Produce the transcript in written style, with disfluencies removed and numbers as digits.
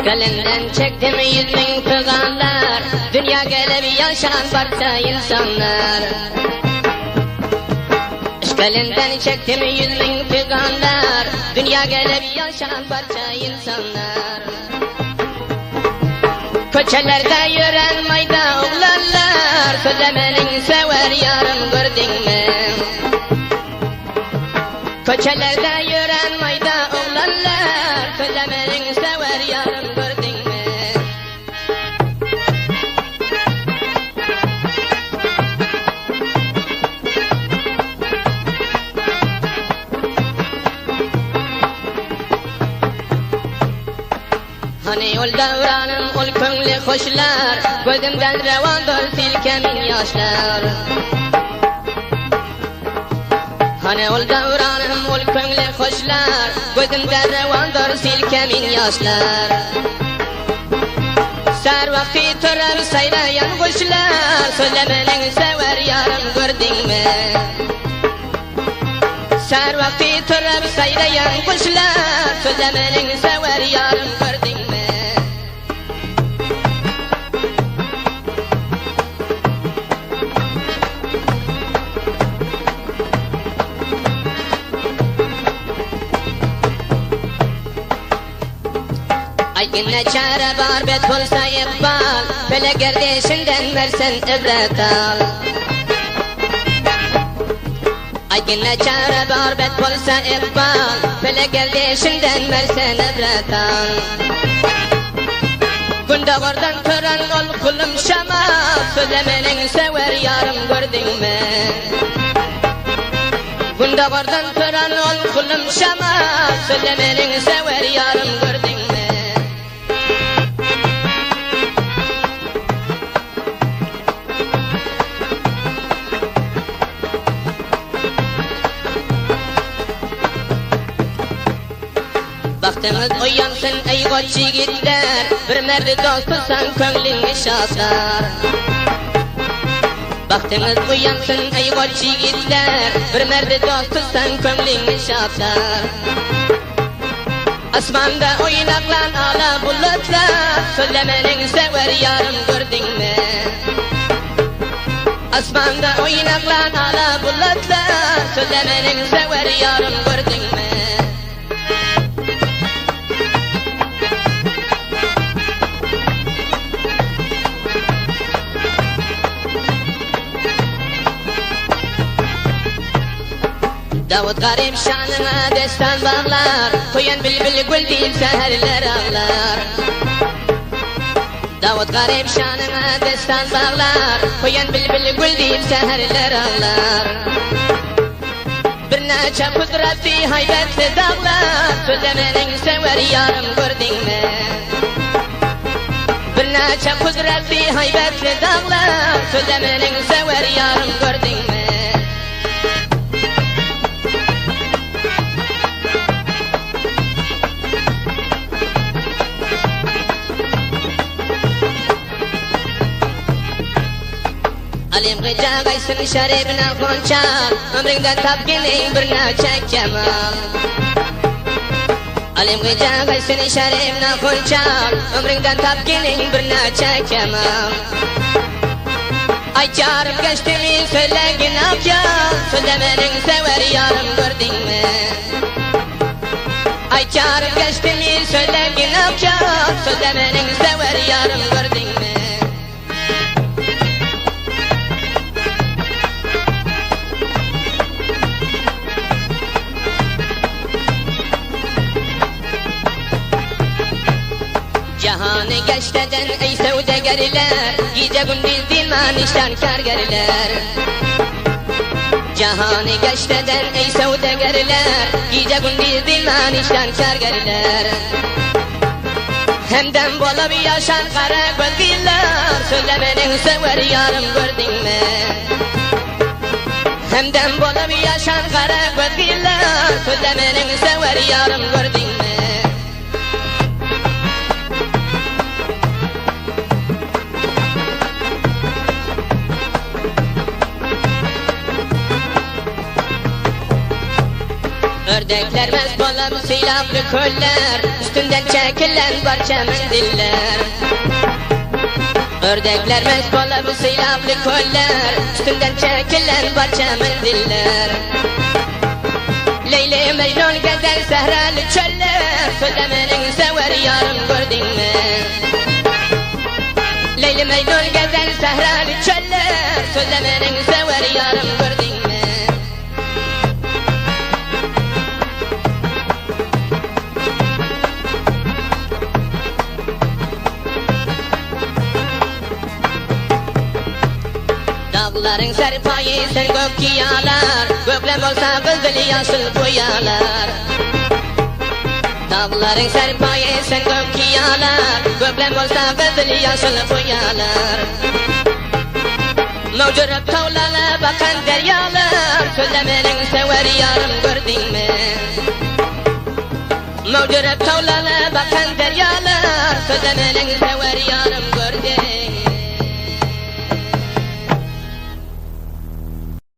Gelinden çektim 100.000 peygamber, dünya gelip yaşayan barça insanlar. Gelinden çektim 100.000 peygamber, dünya gelip yaşayan barça insanlar. Köçelerde yürüyen mayda oğlanlar, söylemenin sever yarım gördün mü? Köçelerde yürüyen mayda oğlanlar, söylemenin sever yarım gördün mü? Hani ol davranım, ol köngli hoşlar, gözümden revandır silkemin yaşlar. Hani ol davranım, ol köngli hoşlar, gözümden revandır silkemin yaşlar. Ser vakti törer sayrayan kuşlar, söylemenin sever yarım gördün mü? Ser vakti törer sayrayan kuşlar, söylemenin sever yarım gördün mü? Yine çare var bet olsa ikbal, böyle gerdişinden versen ibret al. Yine çare var bet olsa ikbal, böyle gerdişinden versen ibret al. Günde oradan tören ol kulum şamal, söylemenin sever yarım gördün mü? Günde oradan tören ol kulum şamal, söylemenin sever yarım gördün mü? Vaktiniz uyansın ey koç yigitler, bir merdi dost tutsan könglingi şaslar. Vaktiniz uyansın ey koç yigitler, bir merdi dost tutsan könglingi şaslar. Asmanda oynaklan ala bulutlar, söylemenin sever yarım gördün mü? Asmanda oynaklan ala bulutlar, söylemenin sever yarım gördün mü? Davut garip şanına destan bağlar, koyan bülbül gül değil seherler ağlar. Davut garip şanına destan bağlar, koyan bülbül gül değil seherler ağlar. Bir neçe kudretli haybetli dağlar, söylemenin sever yarım gördün mü? Bir neçe kudretli haybetli dağlar, söylemenin sever yarım gördün mü? Alim gıca gaysın şerifine konçal, ömründe tapkinin bir neçe kemal. Alim gıca gaysın şerifine konçal, ömründe tapkinin bir neçe kemal. Ay çağırıp geçtiğimi söylegin akşam, söylemenin sever yarım gördün mü? Ay çağırıp geçtiğimi söylegin akşam, söylemenin sever yarım gördün mü? Cihanı geçteden ey sevdegeriler, gece gündüz dilmanişten kârgeriler. Cihanı geçteden ey sevdegeriler, gece gündüz dilmanişten kârgeriler. Hemden bolup yaşan kara gözgiller, söylemenin sever yarım gördün mü? Hemden bolup yaşan kara gözgiller, söylemenin sever yarım gördün mü? Ördekler mest bolup silahlı koller, üstünden çekilen parça mendiller. Ördekler mest bolup silahlı koller, üstünden çekilen parça mendiller. Leyli Mecnun gezer sehralı çöller, sözlemenin sever yarım gördün mü? Leyli Mecnun gezer sehralı çöller, sözlemenin sever yarım gördün mü? Dağların serpayı sen gök kiyalar, göklem olsa kızıl yaşıl boyalar. Dağların serpayı sen gök kiyalar, göklem olsa kızıl yaşıl boyalar. Mevcurat tavlana bakan deryalar, sözlemenin sever yarım gördün mü? Mevcurat tavlana bakan deryalar, sözlemenin sever yarım